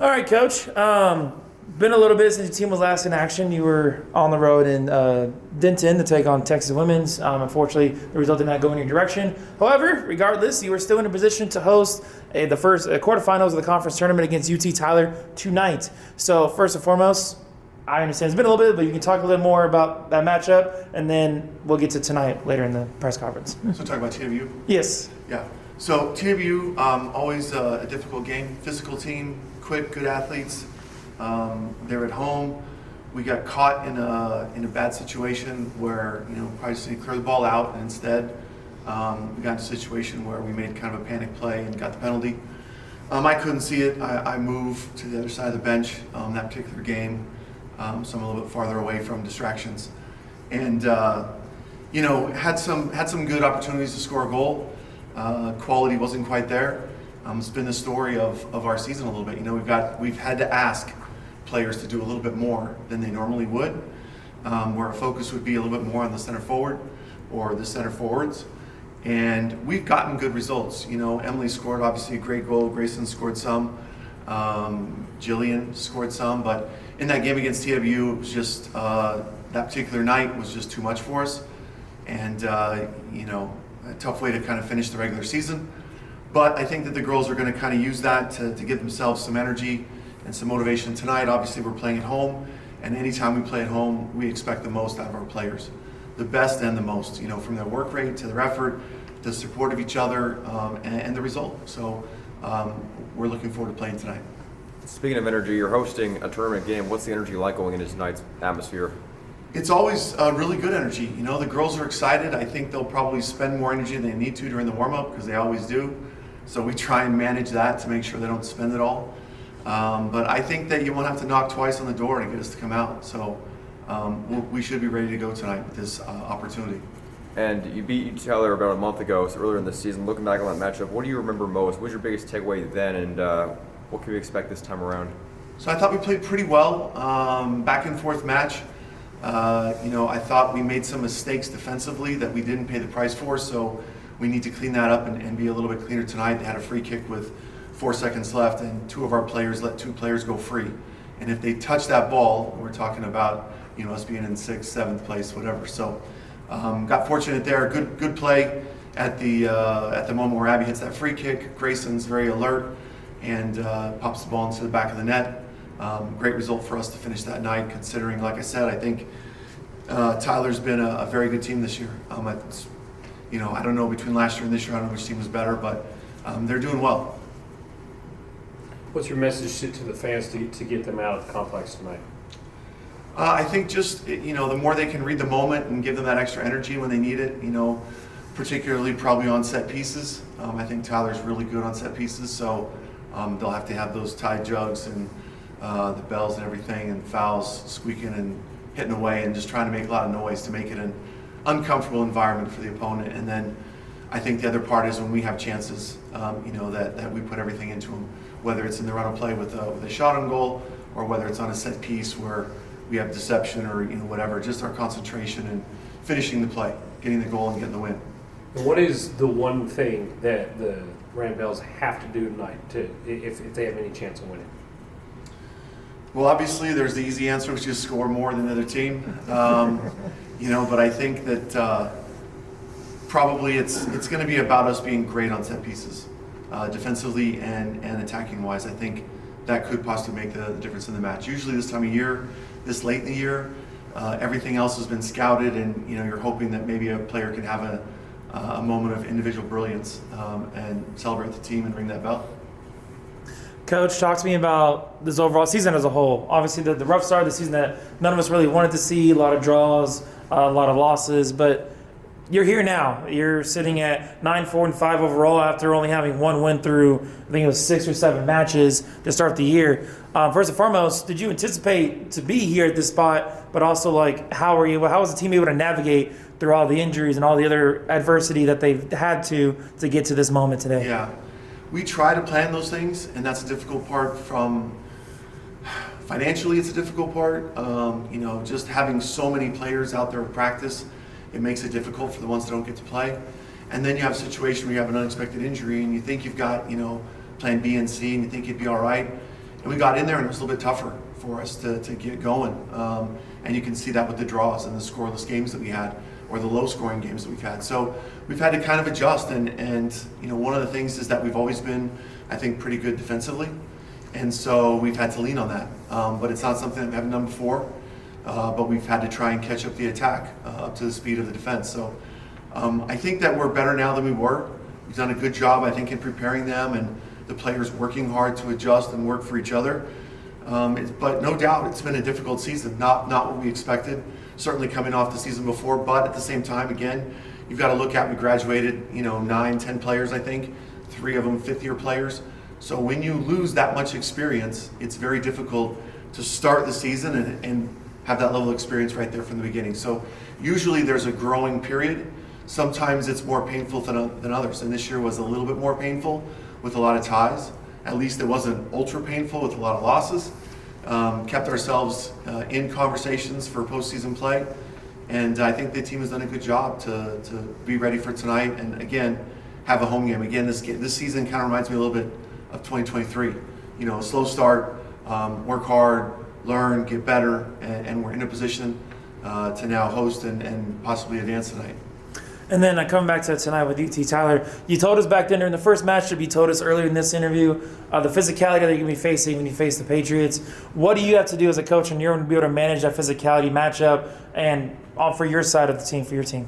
All right, Coach. Been a little bit since your team was last in action. You were on the road in Denton to take on Texas Women's. Unfortunately, the result did not go in your direction. However, regardless, you were still in a position to host the first quarterfinals of the conference tournament against UT Tyler tonight. So first and foremost, I understand it's been a little bit, but you can talk a little more about that matchup, and then we'll get to tonight later in the press conference. So talk about TWU? Yes. Yeah. So TWU, always a difficult game. Physical team, quick, good athletes. They're at home. We got caught in a bad situation where, probably just need to clear the ball out, and instead we got into a situation where we made kind of a panic play and got the penalty. I couldn't see it. I moved to the other side of the bench that particular game, so I'm a little bit farther away from distractions, and had some good opportunities to score a goal. Quality wasn't quite there. It's been the story of our season a little bit. We've had to ask players to do a little bit more than they normally would, where our focus would be a little bit more on the center forward or the center forwards, and we've gotten good results. Emily scored obviously a great goal. Grayson scored some. Jillian scored some, but in that game against TWU, it was just that particular night was just too much for us, and a tough way to kind of finish the regular season. But I think that the girls are going to kind of use that to give themselves some energy and some motivation tonight. Obviously, we're playing at home, and anytime we play at home, we expect the most out of our players, the best and the most. From their work rate to their effort, the support of each other, and the result. So we're looking forward to playing tonight. Speaking of energy, you're hosting a tournament game. What's the energy like going into tonight's atmosphere? It's always really good energy. The girls are excited. I think they'll probably spend more energy than they need to during the warm-up, because they always do. So we try and manage that to make sure they don't spend it all. But I think that you won't have to knock twice on the door to get us to come out. So we should be ready to go tonight with this opportunity. And you beat Tyler about a month ago, so earlier in the season. Looking back on that matchup, what do you remember most? What was your biggest takeaway then, and what can we expect this time around? So I thought we played pretty well. Back and forth match. I thought we made some mistakes defensively that we didn't pay the price for, so we need to clean that up and be a little bit cleaner tonight. They had a free kick with 4 seconds left, and two of our players let two players go free. And if they touch that ball, we're talking about us being in 6th, 7th place, whatever. So got fortunate there. Good play at the moment where Abby hits that free kick. Grayson's very alert and pops the ball into the back of the net. Great result for us to finish that night, considering, like I said, I think Tyler's been a very good team this year. I don't know between last year and this year, I don't know which team was better, but they're doing well. What's your message to the fans to get them out of the complex tonight? I think just, the more they can read the moment and give them that extra energy when they need it, particularly probably on set pieces. I think Tyler's really good on set pieces, so they'll have to have those tied jugs and the bells and everything, and fouls squeaking and hitting away, and just trying to make a lot of noise to make it an uncomfortable environment for the opponent. And then I think the other part is when we have chances, that we put everything into them, whether it's in the run of play with a shot on goal, or whether it's on a set piece where we have deception or whatever. Just our concentration and finishing the play, getting the goal and getting the win. And what is the one thing that the Grand Bells have to do tonight if they have any chance of winning? Well, obviously there's the easy answer, which is score more than the other team. But I think that probably it's going to be about us being great on set pieces, defensively and attacking wise. I think that could possibly make the difference in the match. Usually this time of year, this late in the year, everything else has been scouted, and you're hoping that maybe a player can have a moment of individual brilliance and celebrate the team and ring that bell. Coach, talk to me about this overall season as a whole. Obviously, the rough start of the season that none of us really wanted to see, a lot of draws, a lot of losses, but you're here now. You're sitting at 9-4-5 overall after only having one win through, I think it was 6 or 7 matches to start the year. First and foremost, did you anticipate to be here at this spot, but also how was the team able to navigate through all the injuries and all the other adversity that they've had to get to this moment today? Yeah. We try to plan those things, and that's a difficult part. From financially, it's a difficult part. Just having so many players out there with practice, it makes it difficult for the ones that don't get to play. And then you have a situation where you have an unexpected injury, and you think you've got plan B and C, and you think you'd be all right, And we got in there, and it was a little bit tougher for us to get going. And you can see that with the draws and the scoreless games that we had, or the low-scoring games that we've had. So we've had to kind of adjust. And one of the things is that we've always been, I think, pretty good defensively. And so we've had to lean on that. But it's not something that we haven't done before. But we've had to try and catch up the attack up to the speed of the defense. So I think that we're better now than we were. We've done a good job, I think, in preparing them, and the players working hard to adjust and work for each other. But no doubt, it's been a difficult season. Not what we expected. Certainly coming off the season before, but at the same time, again, you've got to look at, we graduated, 9, 10 players, I think, 3 of them fifth-year players. So when you lose that much experience, it's very difficult to start the season and have that level of experience right there from the beginning. So usually there's a growing period. Sometimes it's more painful than others, and this year was a little bit more painful with a lot of ties. At least it wasn't ultra painful with a lot of losses. Kept ourselves in conversations for postseason play, and I think the team has done a good job to be ready for tonight, and again, have a home game. Again, this season kind of reminds me a little bit of 2023. A slow start, work hard, learn, get better, and we're in a position to now host and possibly advance tonight. And then coming back to tonight with UT, Tyler, you told us back then during the first matchup, you told us earlier in this interview, the physicality that you're going to be facing when you face the Patriots. What do you have to do as a coach, and you're going to be able to manage that physicality matchup and for your side of the team, for your team?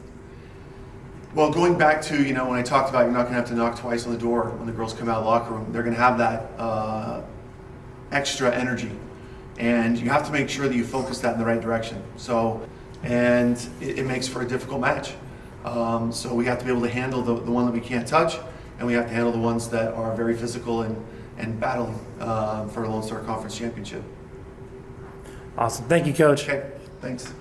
Well, going back to, when I talked about you're not going to have to knock twice on the door when the girls come out of the locker room, they're going to have that extra energy. And you have to make sure that you focus that in the right direction. And it makes for a difficult match. So we have to be able to handle the one that we can't touch, and we have to handle the ones that are very physical and battling for a Lone Star Conference championship. Awesome. Thank you, Coach. Okay, thanks.